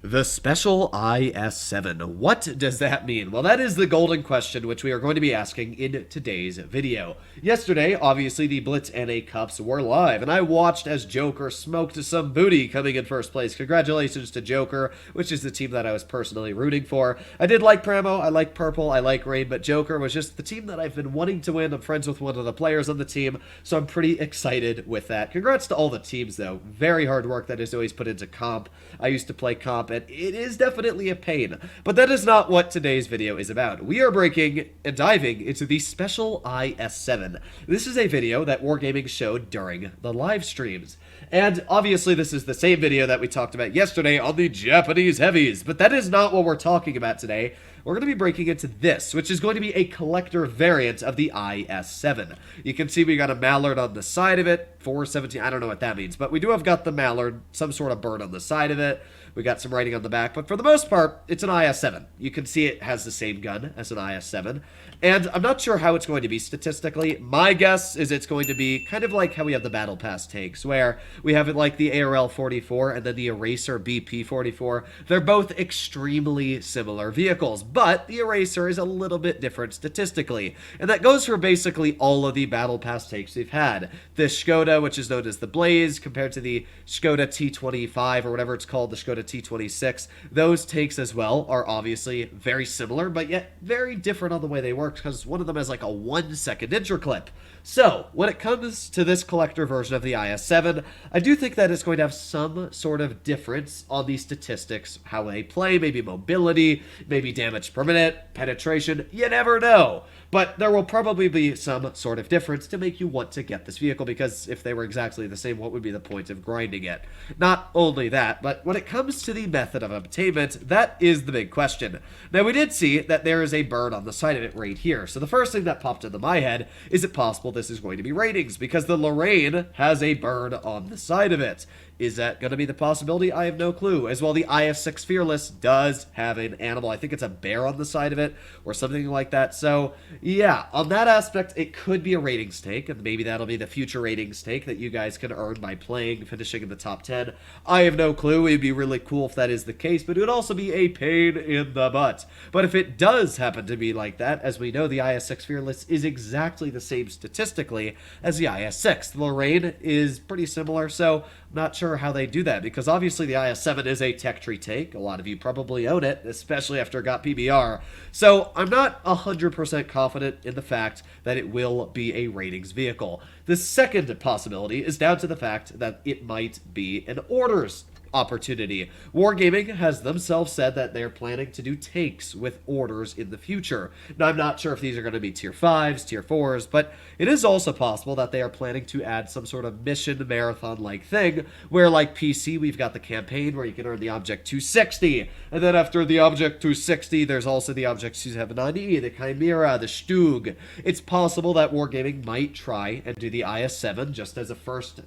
The special IS-7. What does that mean? Well, that is the golden question which we are going to be asking in today's video. Yesterday, obviously, the Blitz NA Cups were live, and I watched as Joker smoked some booty coming in first place. Congratulations to Joker, which is the team that I was personally rooting for. I did like Pramo, I like Purple, I like Rain, but Joker was just the team that I've been wanting to win. I'm friends with one of the players on the team, so I'm pretty excited with that. Congrats to all the teams, though. Very hard work that is always put into comp. I used to play comp, and it is definitely a pain. But that is not what today's video is about. We are breaking and diving into the special IS-7. This is a video that Wargaming showed during the live streams. And obviously this is the same video that we talked about yesterday on the Japanese heavies, but that is not what we're talking about today. We're going to be breaking into this, which is going to be a collector variant of the IS-7. You can see we got a mallard on the side of it, 417, I don't know what that means, but we do have got the mallard, some sort of bird on the side of it. We got some writing on the back, but for the most part, it's an IS-7. You can see it has the same gun as an IS-7, and I'm not sure how it's going to be statistically. My guess is it's going to be kind of like how we have the Battle Pass tanks, where we have it like the ARL-44 and then the Eraser BP-44. They're both extremely similar vehicles, but the Eraser is a little bit different statistically, and that goes for basically all of the Battle Pass tanks we've had. The Skoda, which is known as the Blaze, compared to the Skoda T25 or whatever it's called, the Skoda T26, those tanks as well are obviously very similar, but yet very different on the way they work, because one of them has like a 1-second intro clip. So, when it comes to this collector version of the IS-7, I do think that it's going to have some sort of difference on the statistics, how they play, maybe mobility, maybe damage per minute, penetration, you never know. But there will probably be some sort of difference to make you want to get this vehicle, because if they were exactly the same, what would be the point of grinding it? Not only that, but when it comes to the method of obtainment, that is the big question. Now, we did see that there is a bird on the side of it right here, so the first thing that popped into my head, is it possible this is going to be ratings? Because the Lorraine has a bird on the side of it. Is that going to be the possibility? I have no clue. As well, the IS-6 Fearless does have an animal. I think it's a bear on the side of it or something like that. So, yeah, on that aspect, it could be a ratings tank, and maybe that'll be the future ratings tank that you guys can earn by playing, finishing in the top 10. I have no clue. It'd be really cool if that is the case, but it would also be a pain in the butt. But if it does happen to be like that, as we know, the IS-6 Fearless is exactly the same statistically as the IS-6. The Lorraine is pretty similar, so I'm not sure how they do that, because obviously the IS-7 is a tech tree tank. A lot of you probably own it, especially after it got PBR. So I'm not 100% confident in the fact that it will be a ratings vehicle. The second possibility is down to the fact that it might be an orders opportunity. Wargaming has themselves said that they're planning to do tanks with orders in the future. Now, I'm not sure if these are going to be tier 5s, tier 4s, but it is also possible that they are planning to add some sort of mission marathon-like thing, where like PC, we've got the campaign where you can earn the Object 260, and then after the Object 260, there's also the Object 270, the Chimera, the Stug. It's possible that Wargaming might try and do the IS-7 just as a first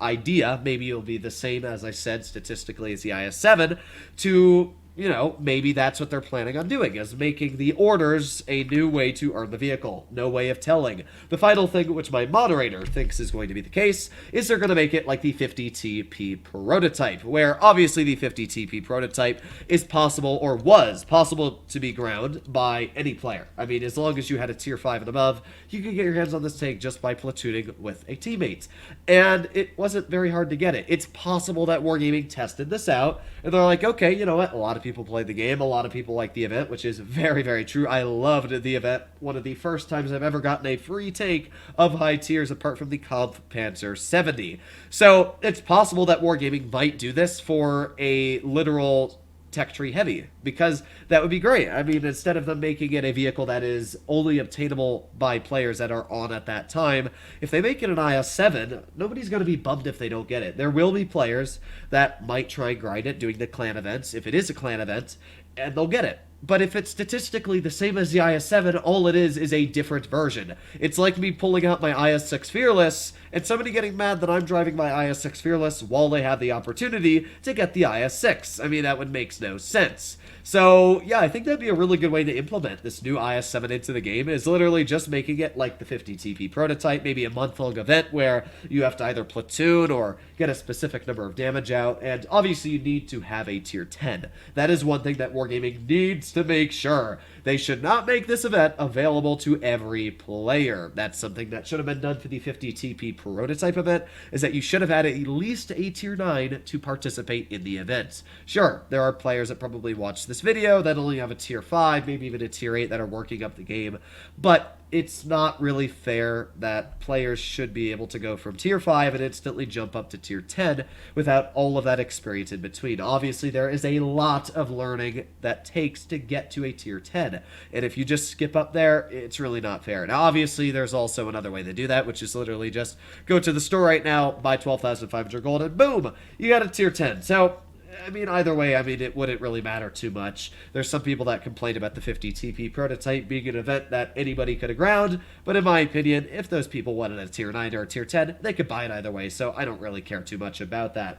idea. Maybe it'll be the same, as I said, statistically as the IS-7, to, you know, maybe that's what they're planning on doing, is making the orders a new way to earn the vehicle. No way of telling. The final thing, which my moderator thinks is going to be the case, is they're going to make it like the 50TP prototype, where obviously the 50TP prototype is possible, or was possible, to be ground by any player. I mean, as long as you had a tier 5 and above, you could get your hands on this tank just by platooning with a teammate. And it wasn't very hard to get it. It's possible that Wargaming tested this out, and they're like, okay, you know what, a lot of people played the game, a lot of people like the event, which is very, very true. I loved the event. One of the first times I've ever gotten a free tank of high tiers apart from the Kampf Panzer 70. So it's possible that Wargaming might do this for a literal tech tree heavy, because that would be great. I mean, instead of them making it a vehicle that is only obtainable by players that are on at that time, if they make it an IS-7, nobody's going to be bummed if they don't get it. There will be players that might try and grind it doing the clan events, if it is a clan event, and they'll get it. But if it's statistically the same as the IS-7, all it is a different version. It's like me pulling out my IS-6 Fearless and somebody getting mad that I'm driving my IS-6 Fearless while they have the opportunity to get the IS-6. I mean, that would make no sense. So, yeah, I think that'd be a really good way to implement this new IS-7 into the game, is literally just making it like the 50 TP prototype, maybe a month-long event where you have to either platoon or get a specific number of damage out, and obviously you need to have a tier 10. That is one thing that Wargaming needs to make sure. They should not make this event available to every player. That's something that should have been done for the 50 TP prototype event, is that you should have had at least a tier 9 to participate in the event. Sure, there are players that probably watch this video that only have a tier 5, maybe even a tier 8 that are working up the game, but it's not really fair that players should be able to go from tier 5 and instantly jump up to tier 10 without all of that experience in between. Obviously, there is a lot of learning that takes to get to a tier 10, and if you just skip up there, it's really not fair. Now, obviously, there's also another way to do that, which is literally just go to the store right now, buy 12,500 gold, and boom, you got a tier 10. So, I mean, either way, it wouldn't really matter too much. There's some people that complain about the 50 TP prototype being an event that anybody could have ground, but in my opinion, if those people wanted a tier 9 or a tier 10, they could buy it either way, so I don't really care too much about that.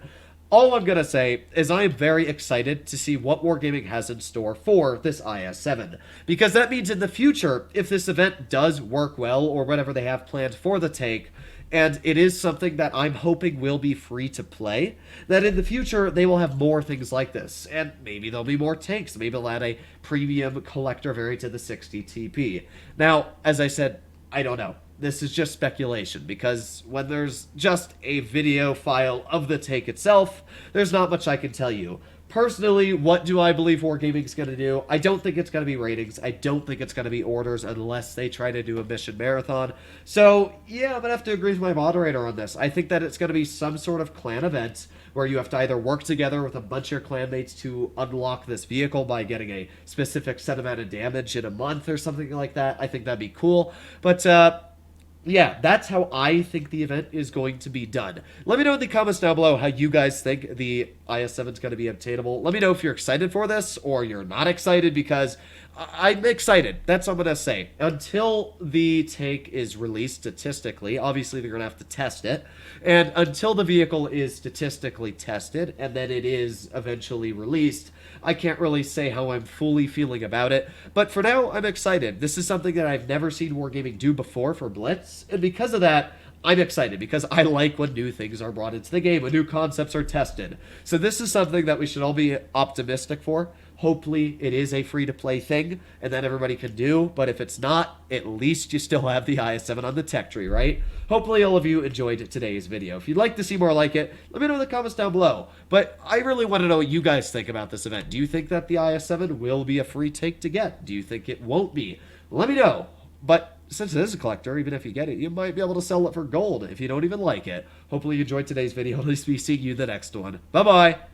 All I'm going to say is I am very excited to see what Wargaming has in store for this IS-7, because that means in the future, if this event does work well, or whatever they have planned for the tank, and it is something that I'm hoping will be free to play, that in the future they will have more things like this, and maybe there'll be more tanks. Maybe they'll add a premium collector variant to the 60 TP. Now, as I said, I don't know. This is just speculation, because when there's just a video file of the tank itself, there's not much I can tell you. Personally, what do I believe Wargaming's going to do? I don't think it's going to be ratings. I don't think it's going to be orders unless they try to do a mission marathon. So, yeah, I'm going to have to agree with my moderator on this. I think that it's going to be some sort of clan event where you have to either work together with a bunch of your clanmates to unlock this vehicle by getting a specific set amount of damage in a month or something like that. I think that'd be cool. But, yeah, that's how I think the event is going to be done. Let me know in the comments down below how you guys think the IS-7 is going to be obtainable. Let me know if you're excited for this or you're not excited, because I'm excited. That's what I'm going to say. Until the tank is released statistically, obviously they're going to have to test it, and until the vehicle is statistically tested and then it is eventually released, I can't really say how I'm fully feeling about it, but for now, I'm excited. This is something that I've never seen Wargaming do before for Blitz, and because of that, I'm excited, because I like when new things are brought into the game, when new concepts are tested. So this is something that we should all be optimistic for. Hopefully it is a free-to-play thing, and that everybody can do, but if it's not, at least you still have the IS-7 on the tech tree, right? Hopefully all of you enjoyed today's video. If you'd like to see more like it, let me know in the comments down below. But I really want to know what you guys think about this event. Do you think that the IS-7 will be a free tank to get? Do you think it won't be? Let me know. But since it is a collector, even if you get it, you might be able to sell it for gold if you don't even like it. Hopefully you enjoyed today's video. At least be seeing you in the next one. Bye-bye!